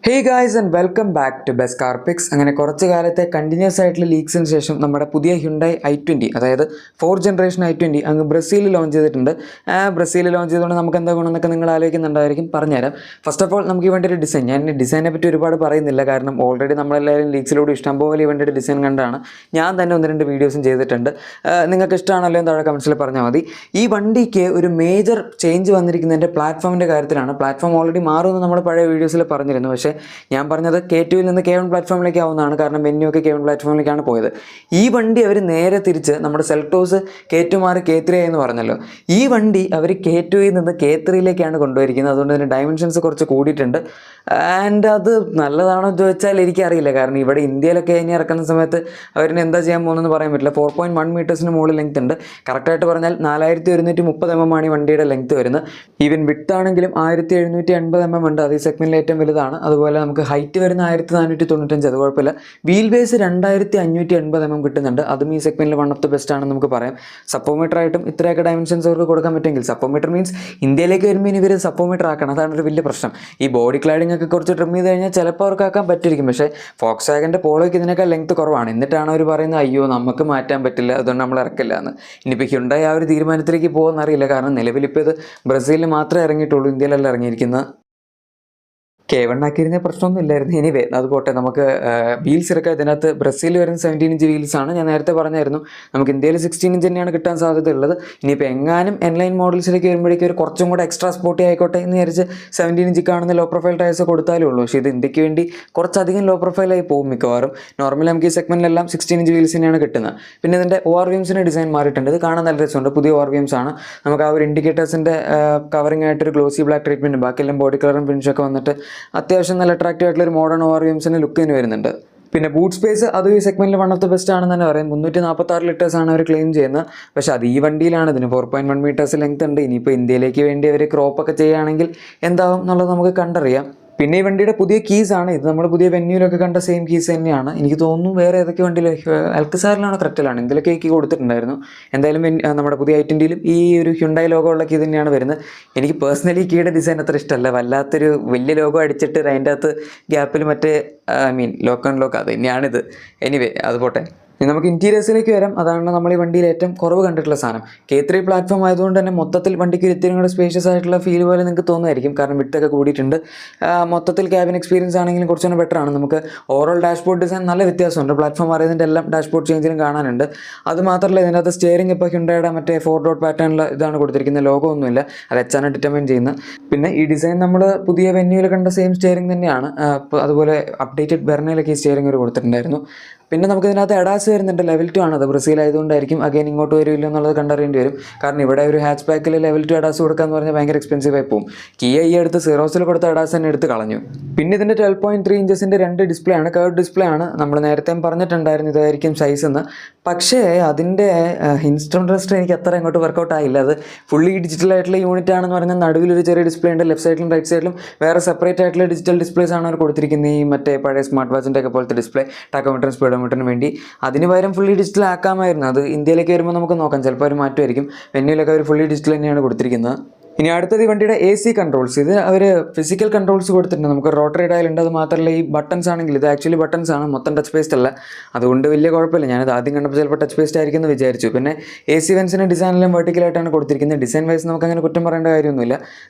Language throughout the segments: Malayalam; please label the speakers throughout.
Speaker 1: Hey guys and welcome back to best car picks. അങ്ങനെ കുറച്ച് കാലത്തെ കണ്ടിന്യൂസ് ആയിട്ടുള്ള ലീക്സിന് ശേഷം നമ്മുടെ പുതിയ ഹ്യുണ്ടായി i20 അതായത് 4th ജനറേഷൻ i20 അങ്ങ് ബ്രസീലിൽ ലോഞ്ച് ചെയ്തിട്ടുണ്ട്. ബ്രസീലിൽ ലോഞ്ച് ചെയ്തുകൊണ്ട് നമുക്ക് എന്താ ഗുണമെന്നൊക്കെ നിങ്ങൾ ആലോചിക്കുന്നുണ്ടായിരിക്കും, പറഞ്ഞുതരാം. ഫസ്റ്റ് ഓഫ് ഓൾ നമുക്ക് ഈ വണ്ടിയുടെ ഡിസൈൻ, ഞാൻ ഡിസൈനെ പറ്റി ഒരുപാട് പറയുന്നില്ല, കാരണം ഓൾറെഡി നമ്മളെല്ലാവരും ലീക്സിലൂടെ ഇഷ്ടംപോലെ ഈ വണ്ടിയുടെ ഡിസൈൻ കണ്ടാണ്. ഞാൻ തന്നെ 1-2 വീഡിയോസും ചെയ്തിട്ടുണ്ട്. നിങ്ങൾക്ക് ഇഷ്ടമാണല്ലോ എന്ന് താഴെ കമൻസിൽ പറഞ്ഞാൽ മതി. ഈ വണ്ടിക്ക് ഒരു മേജർ ചേഞ്ച് വന്നിരിക്കുന്നതിൻ്റെ പ്ലാറ്റ്ഫോമിൻ്റെ കാര്യത്തിലാണ്. പ്ലാറ്റ്ഫോം ഓൾറെഡി മാറുമെന്ന് നമ്മൾ പഴയ വീഡിയോസിൽ പറഞ്ഞിരുന്നു, പക്ഷേ ഞാൻ പറഞ്ഞത് K2 നിന്ന് K1 പ്ലാറ്റ്ഫോമിലേക്ക് ആവുന്നതാണ്. കാരണം മെനു ഒക്കെ K1 പ്ലാറ്റ്ഫോമിലേക്കാണ് പോയത്. ഈ വണ്ടി അവർ നേരെ തിരിച്ച് നമ്മുടെ സെൽറ്റോസ് K2 മാറി K3 എന്ന് പറഞ്ഞല്ലോ, ഈ വണ്ടി അവർ K2 നിന്ന് K3യിലേക്കാണ് കൊണ്ടുപോയിരിക്കുന്നത്. അതുകൊണ്ട് തന്നെ ഡയമെൻഷൻസ് കുറച്ച് കൂടിയിട്ടുണ്ട്. ആൻഡ് അത് നല്ലതാണോ എന്ന് ചോദിച്ചാൽ എനിക്കറിയില്ല, കാരണം ഇവിടെ ഇന്ത്യയിലൊക്കെ ഇനി ഇറക്കുന്ന സമയത്ത് അവരിന് എന്താ ചെയ്യാൻ പോകുന്നതെന്ന് പറയാൻ പറ്റില്ല. 4.1 മീറ്റേഴ്സിന് മുകളിൽ ലെങ്ത് ഉണ്ട്. കറക്റ്റായിട്ട് പറഞ്ഞാൽ 4130 mm ആണ് ഈ വണ്ടിയുടെ ലെങ്ത് വരുന്നത്. ഈവൻ വിഡ്ത്ത് ആണെങ്കിലും 1780 mm ഉണ്ട്. അത് ഈ സെഗ്മെന്റിൽ ഏറ്റവും വലുതാണ്. അതുപോലെ നമുക്ക് ഹൈറ്റ് വരുന്ന 1495, അത് കുഴപ്പമില്ല. വീൽ ബേസ് 2580 mm കിട്ടുന്നുണ്ട്. അതും ഈ സെഗ്മെന്റിൽ വൺ ഓഫ് ദി ബെസ്റ്റ് ആണെന്ന് നമുക്ക് പറയാം. സപ്പോമീറ്റർ ആയിട്ടും ഇത്രയൊക്കെ ഡയമെൻഷൻസ് അവർക്ക് കൊടുക്കാൻ പറ്റുമെങ്കിൽ, സപ്പോമീറ്റർ മീൻസ് ഇന്ത്യയിലേക്ക് വരുമ്പോൾ ഇനി ഇവർ സപ്പോമീറ്റർ ആക്കണം, അതാണ് ഒരു വലിയ പ്രശ്നം. ഈ ബോഡി ക്ലാഡിംഗ് ഒക്കെ കുറച്ച് ട്രിം ചെയ്ത് കഴിഞ്ഞാൽ ചിലപ്പോൾ അവർക്ക് ആക്കാൻ പറ്റിയിരിക്കും. പക്ഷേ ഫോക്സ് വാഗൻ്റെ പോളോയ്ക്ക് ഇതിനേക്കാൾ ലെങ്ത് കുറവാണ്. എന്നിട്ടാണ് അവർ പറയുന്നത് അയ്യോ നമുക്ക് മാറ്റാൻ പറ്റില്ല, അതുകൊണ്ട് നമ്മൾ ഇറക്കില്ല എന്ന്. ഇനിയിപ്പോൾ ഹ്യുണ്ടായി ആ ഒരു തീരുമാനത്തിലേക്ക് പോകുമെന്നറിയില്ല, കാരണം നിലവിലിപ്പോൾ ഇത് ബ്രസീലിൽ മാത്രമേ ഇറങ്ങിയിട്ടുള്ളൂ, ഇന്ത്യയിലല്ല ഇറങ്ങിയിരിക്കുന്നത്. K1 ആക്കിയിരുന്ന പ്രശ്നമൊന്നും ഇല്ലായിരുന്നു. എനിവേ അത് പോട്ടെ. നമുക്ക് വീൽസ് ഇറക്കാം. ഇതിനകത്ത് ബ്രസീൽ വരുന്ന 17 ഇഞ്ച് വീൽസാണ്. ഞാൻ നേരത്തെ പറഞ്ഞായിരുന്നു നമുക്ക് ഇന്ത്യയിൽ 16 ഇഞ്ച് തന്നെയാണ് കിട്ടാൻ സാധ്യതയുള്ളത്. ഇനിയിപ്പോൾ എങ്ങാനും എൻലൈൻ മോഡൽസിലേക്ക് വരുമ്പോഴേക്കും ഒരു കുറച്ചും കൂടെ എക്സ്ട്രാ സ്പോർട്ടി ആയിക്കോട്ടെ എന്ന് വിചാരിച്ച് 17 ഇഞ്ച് കാണുന്ന ലോ പ്രൊഫൈൽ ടയർസ് കൊടുത്താലേ ഉള്ളൂ. പക്ഷേ ഇത് ഇന്ത്യക്ക് വേണ്ടി കുറച്ചധികം ലോ പ്രൊഫൈലായി പോകും മിക്കവാറും. നോർമലി നമുക്ക് ഈ സെഗ്മെൻറ്റിലെല്ലാം 16 ഇഞ്ച് വീൽസ് തന്നെയാണ് കിട്ടുന്നത്. പിന്നെ ഇതിൻ്റെ ORVMസിൻ്റെ ഡിസൈൻ മാറിയിട്ടുണ്ട്. ഇത് കാണാൻ നല്ല രസമുണ്ട്. പുതിയ ORVMs ആണ്. നമുക്ക് ആ ഒരു ഇൻഡിക്കേറ്റേഴ്സിൻ്റെ കവറിംഗ് ആയിട്ടൊരു ഗ്ലോസി ബ്ലാക്ക് ട്രീറ്റ്മെൻറ്റ്, ബാക്കിയെല്ലാം ബോഡി കളറും ഫിനിഷൊക്കെ വന്നിട്ട് അത്യാവശ്യം നല്ല അട്രാക്റ്റീവ് ആയിട്ടുള്ള ഒരു മോഡേൺ ORVMസിൻ്റെ ലുക്ക് തന്നെ വരുന്നുണ്ട്. പിന്നെ ബൂട്ട് സ്പേസ് അതും ഈ സെഗ്മെന്റിൽ വൺ ഓഫ് ദി ബെസ്റ്റ് ആണെന്ന് തന്നെ പറയാം. 346 ലിറ്റേഴ്സാണ് അവർ ക്ലെയിം ചെയ്യുന്നത്. പക്ഷേ അത് ഈ വണ്ടിയിലാണ്. ഇതിന് 4.1 മീറ്റേഴ്സ് ലെങ്ത് ഉണ്ട്. ഇനിയിപ്പോൾ ഇന്ത്യയിലേക്ക് വേണ്ടി അവർ ക്രോപ്പൊക്കെ ചെയ്യുകയാണെങ്കിൽ എന്താവും എന്നുള്ളത് നമുക്ക് കണ്ടറിയാം. പിന്നെ ഈ വണ്ടിയുടെ പുതിയ കീസ് ആണ്. ഇത് നമ്മൾ പുതിയ വെന്യൂലൊക്കെ കണ്ട സെയിം കീസ് തന്നെയാണ്. എനിക്ക് തോന്നുന്നു വേറെ ഏതൊക്കെ വണ്ടിയിൽ അൽക്കസാറിലാണോ കറക്റ്റിലാണ് എന്തിലൊക്കെ കീ കൊടുത്തിട്ടുണ്ടായിരുന്നു. എന്തായാലും നമ്മുടെ പുതിയ i20യിലും ഈ ഒരു ഹ്യുണ്ടായി ലോഗോ ഉള്ള കീ തന്നെയാണ് വരുന്നത്. എനിക്ക് പേഴ്സണലി കീയുടെ ഡിസൈൻ അത്ര ഇഷ്ടമല്ല. വല്ലാത്തൊരു വലിയ ലോഗോ അടിച്ചിട്ട് അതിൻ്റെ അകത്ത് ഗ്യാപ്പിൽ മറ്റേ ലോക്ക് ആൻഡ് ലോക്ക് അത് തന്നെയാണിത്. എനിവേ അത് പോട്ടെ. ഇനി നമുക്ക് ഇൻറ്റീരിയേഴ്സിലേക്ക് വരാം. അതാണ് നമ്മൾ ഈ വണ്ടിയിൽ ഏറ്റവും കുറവ് കണ്ടിട്ടുള്ള സാധനം. K3 പ്ലാറ്റ്ഫോം ആയതുകൊണ്ട് തന്നെ മൊത്തത്തിൽ വണ്ടിക്ക് ഇത്തിരി കൂടെ സ്പേഷ്യസ് ആയിട്ടുള്ള ഫീൽ പോലെ നിങ്ങൾക്ക് തോന്നുമായിരിക്കും, കാരണം വിട്ടൊക്കെ കൂടിയിട്ടുണ്ട്. മൊത്തത്തിൽ ക്യാബിൻ എക്സ്പീരിയൻസ് ആണെങ്കിലും കുറച്ചുകൂടെ ബെറ്റർ ആണ്. നമുക്ക് ഓവറോൾ ഡാഷ്ബോർഡ് ഡിസൈൻ നല്ല വ്യത്യാസമുണ്ട്. പ്ലാറ്റ്ഫോം അറിയുന്നതിൻ്റെ എല്ലാം ഡാഷ്ബോർഡ് ചേഞ്ചിലും കാണാനുണ്ട്. അതുമാത്രമല്ല ഇതിനകത്ത് സ്റ്റിയറിംഗ് ഇപ്പോൾ ഹ്യുണ്ടായുടെ മറ്റേ 4 ഡോട്ട് പാറ്റേണിൽ ഇതാണ് കൊടുത്തിരിക്കുന്നത്. ലോഗോ ഒന്നുമില്ല, അത് എച്ചാണ് ഡിറ്റർമൈൻ ചെയ്യുന്നത്. പിന്നെ ഈ ഡിസൈൻ നമ്മൾ പുതിയ വെന്യൂവിൽ കണ്ട സെയിം സ്റ്റിയറിംഗ് തന്നെയാണ്. അതുപോലെ അപ്ഡേറ്റഡ് ബെർണയിലൊക്കെ ഈ സ്റ്റിയറിംഗ് ഒരു കൊടുത്തിട്ടുണ്ടായിരുന്നു. പിന്നെ നമുക്ക് ഇതിനകത്ത് എഡാസ് വരുന്നുണ്ട്. ലെവൽ 2 ആണ്. അത് ബ്രസീൽ ആയതുകൊണ്ടായിരിക്കും അഗൈൻ ഇങ്ങോട്ട് വരില്ല എന്നുള്ളത് കണ്ടറിയേണ്ടി വരും. കാരണം ഇവിടെ ഒരു ഹാച്ച് ബാക്കിൽ ലെവൽ 2 എഡാസ് കൊടുക്കാന്ന് പറഞ്ഞാൽ ഭയങ്കര എക്സ്പെൻസീവ് ആയി പോകും. കിയ ഈ അടുത്ത് സീറോസിൽ കൊടുത്ത എഡാസ് തന്നെ എടുത്ത് കളഞ്ഞു. പിന്നെ ഇതിൻ്റെ 12.3 ഇഞ്ചസിൻ്റെ 2 ഡിസ്പ്ലേ ആണ്. കർവ് ഡിസ്പ്ലേ ആണ്. നമ്മൾ നേരത്തെ പറഞ്ഞിട്ടുണ്ടായിരുന്നു ഇതായിരിക്കും സൈസ് എന്ന്. പക്ഷേ അതിൻ്റെ ഇൻസ്ട്രുമെൻ്റ് റെസ്റ്റർ എനിക്ക് അത്ര അങ്ങോട്ട് വർക്കൗട്ട് ആയില്ല. അത് ഫുള്ളി ഡിജിറ്റൽ ആയിട്ടുള്ള യൂണിറ്റ് ആണെന്ന് പറഞ്ഞാൽ നടുവിലൊരു ചെറിയ ഡിസ്പ്ലേ ഉണ്ട്. ലെഫ്റ്റ് സൈഡിലും റൈറ്റ് സൈഡിലും വേറെ സെപ്പറേറ്റ് ആയിട്ടുള്ള ഡിജിറ്റൽ ഡിസ്പ്ലേസ് ആണ് അവർ കൊടുത്തിരിക്കുന്നത്. ഈ മറ്റേ പഴയ സ്മാർട്ട് വാച്ചിൻ്റെ ഒക്കെ പോലത്തെ ഡിസ്പ്ലേ, ടാക്കോമീറ്ററും സ്പീഡോമീറ്ററിന് വേണ്ടി. അതിന് പകരം ഫുള്ളി ഡിജിറ്റൽ ആക്കാമായിരുന്നു. അത് ഇന്ത്യയിലേക്ക് വരുമ്പോൾ നമുക്ക് നോക്കാം, ചിലപ്പോൾ ഒരു മാറ്റമായിരിക്കും. വെന്യൂലൊക്കെ അവർ ഫുള്ളി ഡിജിറ്റൽ തന്നെയാണ് കൊടുത്തിരിക്കുന്നത്. ഇനി അടുത്തത് ഈ വണ്ടിയുടെ AC കൺട്രോൾസ്. ഇത് അവർ ഫിസിക്കൽ കൺട്രോൾസ് കൊടുത്തിട്ടുണ്ട്. നമുക്ക് റോട്ടറി ഡയൽ ഉണ്ട്. അത് മാത്രമല്ല ഈ ബട്ടൺസ് ആണെങ്കിൽ ഇത് ആക്ച്വലി ബട്ടൺസ് ആണ്, മൊത്തം ടച്ച് പേസ്റ്റ് അല്ല. അതുകൊണ്ട് വലിയ കുഴപ്പമില്ല. ഞാനത് ആദ്യം കണ്ടപ്പോൾ ചിലപ്പോൾ ടച്ച് പേസ്റ്റ് ആയിരിക്കും എന്ന് വിചാരിച്ചു. പിന്നെ AC വെൻസിൻ്റെ ഡിസൈനെല്ലാം വെർട്ടിക്കലായിട്ടാണ് കൊടുത്തിരിക്കുന്നത്. ഡിസൈൻ വൈസ് നമുക്ക് അങ്ങനെ കുറ്റം പറയേണ്ട കാര്യമൊന്നുമില്ല.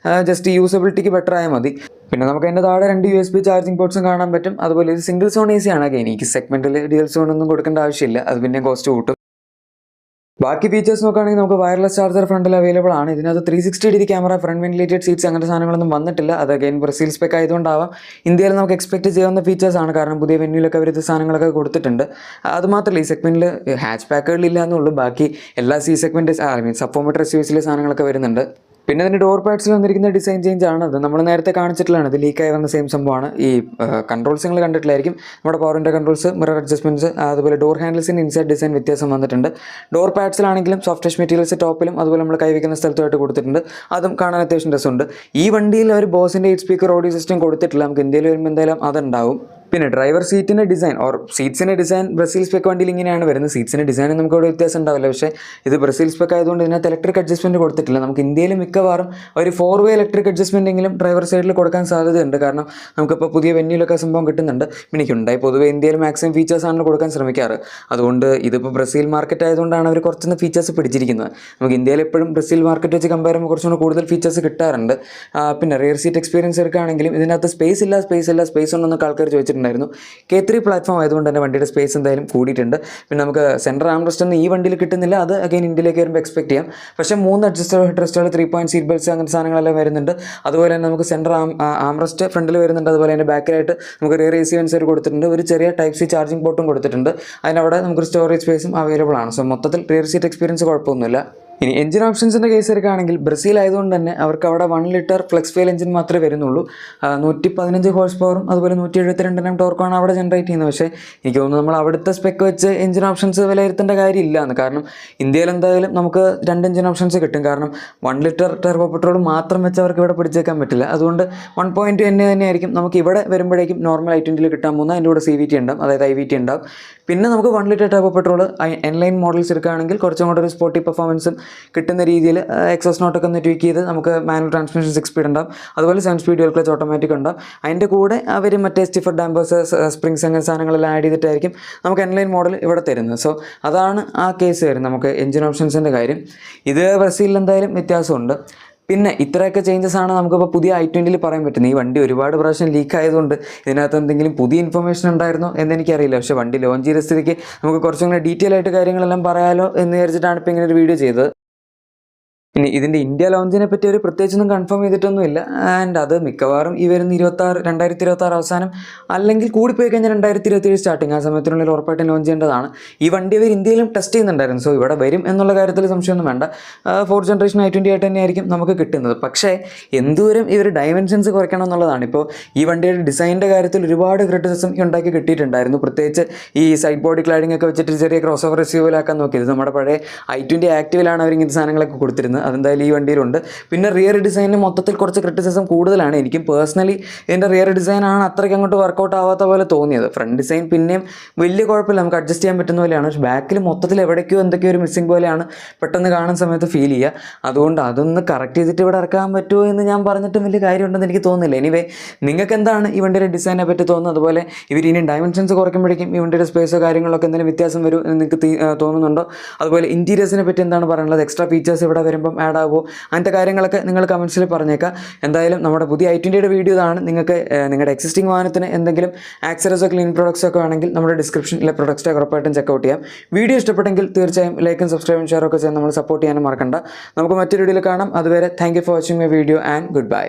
Speaker 1: ജസ്റ്റ് യൂസബിലിറ്റിക്ക് ബെറ്റർ ആയാൽ മതി. പിന്നെ നമുക്ക് അതിൻ്റെ താഴെ 2 USB ചാർജിങ് പോർട്ട്സും കാണാൻ പറ്റും. അതുപോലെ ഇത് സിംഗിൾ സോൺ AC ആണ്. എനിക്ക് സെഗ്മെൻറ്റിൽ ഡ്യുവൽ സോൺ ഒന്നും കൊടുക്കേണ്ട ആവശ്യമില്ല. അത് പിന്നെ കോസ്റ്റ് കൂട്ടും. ബാക്കി ഫീച്ചേഴ്സ് നോക്കുകയാണെങ്കിൽ നമുക്ക് വയർലെസ് ചാർജർ ഫ്രണ്ടിൽ അവൈലബിൾ ആണ്. ഇതിനകത്ത് 360 degree camera, front ventilated seats, അങ്ങനത്തെ സാധനങ്ങളൊന്നും വന്നിട്ടില്ല. അത് അഗൈൻ ബ്രസീൽ സ്പെക്ക് ആയതുകൊണ്ടാവാം. ഇന്ത്യയിൽ നമുക്ക് എക്സ്പെക്ട് ചെയ്യാവുന്ന ഫീച്ചേഴ്സാണ്, കാരണം പുതിയ വെന്യൂലൊക്കെ അവർ ഇത് സാധനങ്ങളൊക്കെ കൊടുത്തിട്ടുണ്ട്. അതുമാത്രമല്ല ഈ സെഗ്മെൻറ്റിൽ ഹാച്ച് പാക്കുകളില്ല എന്നുള്ളൂ. ബാക്കി എല്ലാ സെഗ്മെൻറ്റ് സപ്പോമീറ്റർ SUVസിലെ സാധനങ്ങളൊക്കെ വരുന്നുണ്ട്. പിന്നെ ഇതിൻ്റെ ഡോർ പാഡ്സിൽ വന്നിരിക്കുന്ന ഡിസൈൻ ചേഞ്ച് ആണ്. അത് നമ്മൾ നേരത്തെ കാണിച്ചിട്ടുള്ളതാണ്. ഇത് ലീക്കായി വന്ന സെയിം സംഭവമാണ്. ഈ കൺട്രോൾസ് നിങ്ങൾ കണ്ടിട്ടില്ലായിരിക്കും. നമ്മുടെ പവറിൻ്റെ കൺട്രോൾസ്, മിറർ അഡ്ജസ്റ്റ്മെൻറ്റ്സ്, അതുപോലെ ഡോർ ഹാൻഡിൽസിൻ്റെ ഇൻസൈഡ് ഡിസൈൻ വ്യത്യാസം വന്നിട്ടുണ്ട്. ഡോർ പാഡ്സിലാണെങ്കിലും സോഫ്റ്റ് ടച്ച് മെറ്റീരിയൽസ് ടോപ്പിലും അതുപോലെ നമ്മൾ കൈവയ്ക്കുന്ന സ്ഥലത്തുമായിട്ട് കൊടുത്തിട്ടുണ്ട്. അതും കാണാൻ അത്യാവശ്യം രസമുണ്ട്. ഈ വണ്ടിയിൽ ഒരു ബോസിൻ്റെ 8 സ്പീക്കർ ഓഡിയോ സിസ്റ്റം കൊടുത്തിട്ടില്ല. നമുക്ക് ഇന്ത്യയിൽ വരുമ്പോൾ എന്തായാലും അതുണ്ടാവും. പിന്നെ ഡ്രൈവർ സീറ്റിൻ്റെ ഡിസൈൻ ഓർ സീറ്റ്സിൻ്റെ ഡിസൈൻ ബ്രസീൽ സ്പെക്ക് വണ്ടിയിൽ ഇങ്ങനെയാണ് വരുന്നത്. സീറ്റ്സിൻ്റെ ഡിസൈൻ നമുക്ക് ഇവിടെ വ്യത്യാസം ഉണ്ടാവില്ല, പക്ഷേ ഇത് ബ്രസീൽ സ്പെക്ക് ആയതുകൊണ്ട് ഇതിനകത്ത് ഇലക്ട്രിക് അഡ്ജസ്റ്റ്മെൻറ്റ് കൊടുത്തിട്ടില്ല. നമുക്ക് ഇന്ത്യയിൽ മിക്കവാറും ഒരു 4-way ഇലക്ട്രിക് അഡ്ജസ്റ്റ്മെൻ്റ് എങ്കിലും ഡ്രൈവർ സൈഡിൽ കൊടുക്കാൻ സാധ്യതയുണ്ട്. കാരണം നമുക്കിപ്പോൾ പുതിയ വെന്യൂലൊക്കെ സംഭവം കിട്ടുന്നുണ്ട്. പിന്നെ ഹ്യുണ്ടായി പൊതുവെ ഇന്ത്യയിൽ മാക്സിമം ഫീച്ചേഴ്സാണ് കൊടുക്കാൻ ശ്രമിക്കാറ്. അതുകൊണ്ട് ഇതിപ്പോൾ ബ്രസീൽ മാർക്കറ്റ് ആയതുകൊണ്ടാണ് അവർ കുറച്ചൊന്ന് ഫീച്ചേഴ്സ് പിടിച്ചിരിക്കുന്നത്. നമുക്ക് ഇന്ത്യയിൽ എപ്പോഴും ബ്രസീൽ മാർക്കറ്റ് വെച്ച് കമ്പയർ ചെയ്യുമ്പോൾ കുറച്ചുകൂടി കൂടുതൽ ഫീച്ചേഴ്സ് കിട്ടാറുണ്ട്. പിന്നെ റിയർ സീറ്റ് എക്സ്പീരിയൻസ് എടുക്കുകയാണെങ്കിലും ഇതിനകത്ത് സ്പേസ് ഉണ്ടെന്നൊക്കെ ആൾക്കാർ ചോദിച്ചിട്ടുണ്ടായിരുന്നു. K3 പ്ലാറ്റ്ഫോം ആയതുകൊണ്ട് തന്നെ വണ്ടിയുടെ സ്പേസ് എന്തായാലും കൂടിയിട്ടുണ്ട്. പിന്നെ നമുക്ക് സെൻട്രൽ ആംറസ്റ്റ് ഒന്നും ഈ വണ്ടിയിൽ കിട്ടുന്നില്ല, അത് അഗൈൻ ഇന്ത്യയിലേക്ക് വരുമ്പോൾ എക്സ്പെക്ട് ചെയ്യാം. പക്ഷേ 3 അഡ്ജസ്റ്റബിൾ ഹെഡ് റെസ്റ്റുകൾ, 3-point സീറ്റ് ബെൽറ്റ്സ്, അങ്ങനത്തെ സാധനങ്ങളെല്ലാം വരുന്നുണ്ട്. അതുപോലെ തന്നെ നമുക്ക് സെൻട്രൽ ആംറസ്റ്റ് ഫ്രണ്ടിൽ വരുന്നുണ്ട്. അതുപോലെ തന്നെ ബാക്കിലായിട്ട് നമുക്ക് റിയർ AC വെൻസർ കൊടുത്തിട്ടുണ്ട്. ഒരു ചെറിയ Type-C ചാർജിങ് പോർട്ടും കൊടുത്തിട്ടുണ്ട്. അതിനവിടെ നമുക്ക് സ്റ്റോറേജ് സ്പേസും അവൈലബിൾ ആണ്. സോ മൊത്തത്തിൽ റിയർ സീറ്റ് എക്സ്പീരിയൻസ് കുഴപ്പമൊന്നുമില്ല. ഇനി എഞ്ചിൻ ഓപ്ഷൻസിൻ്റെ കേസ് എടുക്കുകയാണെങ്കിൽ ബ്രസീൽ ആയതുകൊണ്ട് തന്നെ അവർക്ക് അവിടെ 1 ലിറ്റർ ഫ്ലെക്സ് ഫെയിൽ എഞ്ചിൻ മാത്രമേ വരുന്നുള്ളൂ. 115 ഹോഴ്സ് പവറും അതുപോലെ 172 Nm ടോർക്കുമാണ് അവിടെ ജനറേറ്റ് ചെയ്യുന്നത്. പക്ഷേ എനിക്ക് തോന്നുന്നു നമ്മൾ അവിടുത്തെ സ്പെക്ക് വെച്ച് എഞ്ചിൻ ഓപ്ഷൻസ് വിലയിരുത്തേണ്ട കാര്യമില്ല എന്ന്. കാരണം ഇന്ത്യയിൽ എന്തായാലും നമുക്ക് 2 എഞ്ചിൻ ഓപ്ഷൻസ് കിട്ടും. കാരണം 1 ലിറ്റർ ടർബോ പെട്രോൾ മാത്രം വെച്ച് അവർക്ക് ഇവിടെ പിടിച്ചേക്കാൻ പറ്റില്ല. അതുകൊണ്ട് 1.2 തന്നെയായിരിക്കും നമുക്ക് ഇവിടെ വരുമ്പോഴേക്കും നോർമൽ i20 കിട്ടാൻ പോകുന്നത്. അതിൻ്റെ കൂടെ CVT ഉണ്ടാവും, അതായത് IVT ഉണ്ടാവും. പിന്നെ നമുക്ക് 1 litre turbo petrol N-line models എടുക്കുകയാണെങ്കിൽ കുറച്ചും കൂടെ ഒരു സ്പോർട്ടി പെർഫോമൻസും കിട്ടുന്ന രീതിയിൽ എക്സോസ് നോട്ടൊക്കെ ഒന്ന് ട്വീക്ക് ചെയ്ത് നമുക്ക് മാനുവൽ ട്രാൻസ്മിഷൻ 6 സ്പീഡ് ഉണ്ടാവും. അതുപോലെ 7 സ്പീഡ് ഡ്യുവൽ ക്ലച്ച് ഓട്ടോമാറ്റിക് ഉണ്ടാവും. അതിൻ്റെ കൂടെ അവർ മറ്റേ സ്റ്റിഫർ ഡാമ്പേഴ്സ്, സ്പ്രിങ്സ് അങ്ങനെ സാധനങ്ങളെല്ലാം ആഡ് ചെയ്തിട്ടായിരിക്കും നമുക്ക് N-line മോഡൽ ഇവിടെ തരുന്നത്. സോ അതാണ് ആ കേസ് വരുന്നത് നമുക്ക് എഞ്ചിൻ ഓപ്ഷൻസിൻ്റെ കാര്യം. ഇത് ബ്രസീലിൽ എന്തായാലും വ്യത്യാസമുണ്ട്. പിന്നെ ഇത്രയൊക്കെ ചേഞ്ചസ് ആണ് നമുക്കിപ്പോൾ പുതിയ i20 പറയാൻ പറ്റുന്നത്. ഈ വണ്ടി ഒരുപാട് പ്രാവശ്യം ലീക്ക് ആയതുകൊണ്ട് ഇതിനകത്ത് എന്തെങ്കിലും പുതിയ ഇൻഫർമേഷൻ ഉണ്ടായിരുന്നോ എന്നെനിക്കറിയില്ല. പക്ഷേ വണ്ടി ലോഞ്ച് ചെയ്ത സ്ഥിതിക്ക് നമുക്ക് കുറച്ചും കൂടെ ഡീറ്റെയിൽ ആയിട്ട് കാര്യങ്ങളെല്ലാം പറയാലോ എന്ന് വിചാരിച്ചിട്ടാണ് ഇപ്പോൾ ഇങ്ങനെ ഒരു വീഡിയോ ചെയ്തത്. ഇനി ഇതിൻ്റെ ഇന്ത്യ ലോഞ്ചിനെ പറ്റി ഒരു പ്രത്യേകിച്ചൊന്നും കൺഫേം ചെയ്തിട്ടൊന്നുമില്ല. ആൻഡ് അത് മിക്കവാറും ഈ വരുന്ന 2026 അവസാനം അല്ലെങ്കിൽ കൂടിപ്പോയി കഴിഞ്ഞാൽ 2027 സ്റ്റാർട്ടിങ്, ആ സമയത്തിനുള്ളിൽ ഉറപ്പായിട്ടും ലോഞ്ച് ചെയ്യേണ്ടതാണ്. ഈ വണ്ടി അവർ ഇന്ത്യയിലും ടെസ്റ്റ് ചെയ്യുന്നുണ്ടായിരുന്നു. സോ ഇവിടെ വരും എന്നുള്ള കാര്യത്തിൽ സംശയമൊന്നും വേണ്ട. 4th ജനറേഷൻ i20 ആയിട്ട് തന്നെയായിരിക്കും നമുക്ക് കിട്ടുന്നത്. പക്ഷേ എന്തോരം ഇവർ ഡയമെൻഷൻസ് കുറയ്ക്കണം എന്നുള്ളതാണ്. ഇപ്പോൾ ഈ വണ്ടിയുടെ ഡിസൈനിൻ്റെ കാര്യത്തിൽ ഒരുപാട് ക്രിറ്റിസിസം ഉണ്ടാക്കി കിട്ടിയിട്ടുണ്ടായിരുന്നു. പ്രത്യേകിച്ച് ഈ സൈഡ് ബോഡി ക്ലാഡിംഗ് ഒക്കെ വെച്ചിട്ട് ചെറിയ ക്രോസ് ഓവർ റിസീവലാക്കാൻ നോക്കിയത്. നമ്മുടെ പഴയ i20 ആക്റ്റീവിലാണ് അവർ ഇങ്ങനത്തെ സാധനങ്ങളൊക്കെ കൊടുത്തിരുന്നത്. അതെന്തായാലും ഈ വണ്ടിയിലുണ്ട്. പിന്നെ റിയർ ഡിസൈനിന് മൊത്തത്തിൽ കുറച്ച് ക്രിറ്റിസിസം കൂടുതലാണ്. എനിക്കും പേഴ്സണലി ഇതിൻ്റെ റിയർ ഡിസൈനാണ് അത്രയ്ക്ക് അങ്ങോട്ട് വർക്കൗട്ട് ആവാത്ത പോലെ തോന്നിയത്. ഫ്രണ്ട് ഡിസൈൻ പിന്നെയും വലിയ കുഴപ്പമില്ല, നമുക്ക് അഡ്ജസ്റ്റ് ചെയ്യാൻ പറ്റുന്ന പോലെയാണ്. പക്ഷേ ബാക്കിൽ മൊത്തത്തിൽ എവിടേക്കോ എന്തൊക്കെയോ ഒരു മിസ്സിംഗ് പോലെയാണ് പെട്ടെന്ന് കാണുന്ന സമയത്ത് ഫീൽ ചെയ്യുക. അതുകൊണ്ട് അതൊന്ന് കറക്റ്റ് ചെയ്തിട്ട് ഇവിടെ ഇറക്കാൻ പറ്റുമോ എന്ന് ഞാൻ പറഞ്ഞിട്ടും വലിയ കാര്യമുണ്ടെന്ന് എനിക്ക് തോന്നുന്നില്ല. എനിവേ നിങ്ങൾക്ക് എന്താണ് ഈ വണ്ടിയുടെ ഡിസൈനെ പറ്റി തോന്നുന്നത്? അതുപോലെ ഇവർ ഇനി ഡയമെൻഷൻസ് കുറയ്ക്കുമ്പോഴേക്കും ഈ വണ്ടിയുടെ സ്പേസോ കാര്യങ്ങളൊക്കെ എന്തെങ്കിലും വ്യത്യാസം വരും എന്ന് നിങ്ങൾക്ക് തോന്നുന്നുണ്ടോ? അതുപോലെ ഇൻറ്റീരിയേഴ്സിനെ പറ്റി എന്താണ് പറയാനുള്ളത്? എക്സ്ട്രാ ഫീച്ചേഴ്സ് ഇവിടെ വരുമ്പം ആഡ് ആകുമോ? അങ്ങനത്തെ കാര്യങ്ങളൊക്കെ നിങ്ങൾ കമൻസിൽ പറഞ്ഞേക്കാം. എന്തായാലും നമ്മുടെ പുതിയ i20യുടെ വീഡിയോ ഇതാണ്. നിങ്ങൾക്ക് നിങ്ങളുടെ എക്സിസ്റ്റിംഗ് വാഹനത്തിന് എന്തെങ്കിലും ആക്സറീസോ ക്ലീൻ പ്രൊഡക്ട്സ് ഒക്കെ ആണെങ്കിൽ നമ്മുടെ ഡിസ്ക്രിപ്ഷനിലെ പ്രൊഡക്ട്സ് ഉറപ്പായിട്ടും ചെക്കൗട്ട് ചെയ്യാം. വീഡിയോ ഇഷ്ടപ്പെട്ടെങ്കിൽ തീർച്ചയായും ലൈക്കും സബ്സ്ക്രൈബും ഷെയറൊക്കെ ചെയ്യാൻ നമ്മൾ സപ്പോർട്ട് ചെയ്യാനും മറക്കണ്ട. നമുക്ക് മറ്റൊരു വീഡിയോയിൽ കാണാം. അതുവരെ thank you for watching my video and good bye.